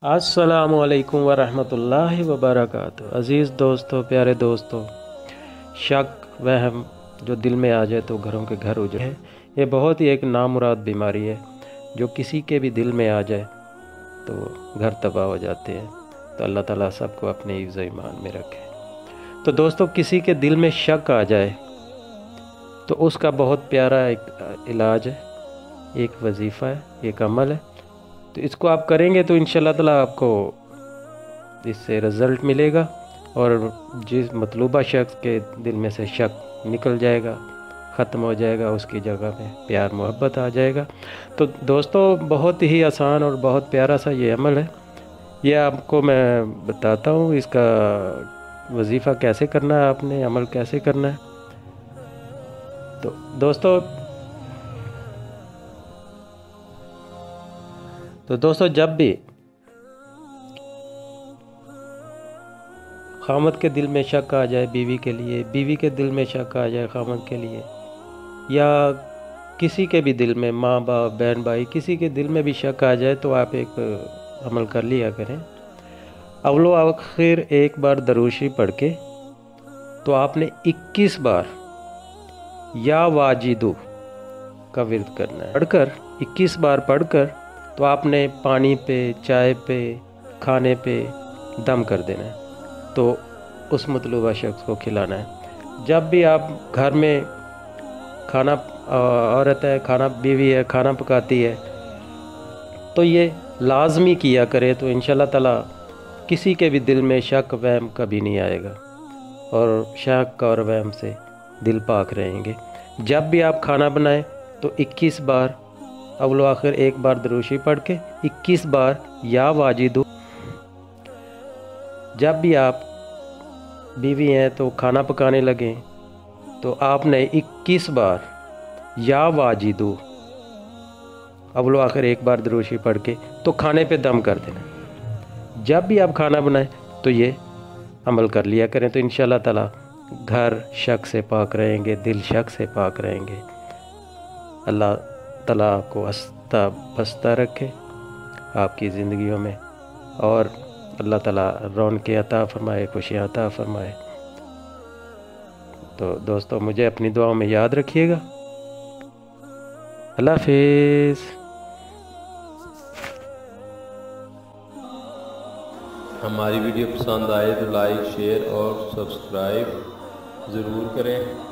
अस्सलामुअलैकुम वरहमतुल्लाहि वबरकातुहू। अज़ीज़ दोस्तों, प्यारे दोस्तों, शक वहम जो दिल में आ जाए तो घरों के घर उजड़े हैं। ये बहुत ही एक नामुराद बीमारी है जो किसी के भी दिल में आ जाए तो घर तबाह हो जाते हैं। तो अल्लाह ताला सबको अपने हिफ्ज़ ईमान में रखे। तो दोस्तों, किसी के दिल में शक आ जाए तो उसका बहुत प्यारा एक इलाज है, एक वजीफ़ा है, एक अमल है। तो इसको आप करेंगे तो इंशाल्लाह ताला आपको इससे रिज़ल्ट मिलेगा और जिस मतलूबा शख्स के दिल में से शक निकल जाएगा, ख़त्म हो जाएगा, उसकी जगह में प्यार मोहब्बत आ जाएगा। तो दोस्तों, बहुत ही आसान और बहुत प्यारा सा ये अमल है। ये आपको मैं बताता हूँ, इसका वजीफ़ा कैसे करना है, आपने अमल कैसे करना है। तो दोस्तों जब भी खामद के दिल में शक आ जाए बीवी के लिए, बीवी के दिल में शक आ जाए खामद के लिए, या किसी के भी दिल में, माँ बाप बहन भाई किसी के दिल में भी शक आ जाए, तो आप एक अमल कर लिया करें। अव्वलो आखिर एक बार दरूशी पढ़ के तो आपने 21 बार या वाजिदू का विर्द करना है। पढ़कर 21 बार पढ़कर तो आपने पानी पे, चाय पे, खाने पे दम कर देना है। तो उस मतलूबा शख्स को खिलाना है। जब भी आप घर में खाना, औरत है, खाना, बीवी है, खाना पकाती है, तो ये लाजमी किया करे तो इंशाल्लाह ताला किसी के भी दिल में शक वहम कभी नहीं आएगा और शक और वहम से दिल पाक रहेंगे। जब भी आप खाना बनाएं तो 21 बार अव्वलो आखिर एक बार दरूशी पढ़ के 21 बार या वाजिदू। जब भी आप बीवी हैं तो खाना पकाने लगें तो आपने 21 बार या वाजिदू अव्वलो आखिर एक बार दरूशी पढ़ के तो खाने पे दम कर देना। जब भी आप खाना बनाएं तो ये अमल कर लिया करें तो इंशाल्लाह ताला घर शक से पाक रहेंगे, दिल शक से पाक रहेंगे। अल्लाह ताला आपको हंसता बसता रखे आपकी ज़िंदगियों में, और अल्लाह ताला रौनक़ें अता फ़रमाए, खुशियाँ अता फ़रमाए। तो दोस्तों, मुझे अपनी दुआओं में याद रखिएगा। अल्लाह हाफ़िज़। हमारी वीडियो पसंद आए तो लाइक, शेयर और सब्सक्राइब ज़रूर करें।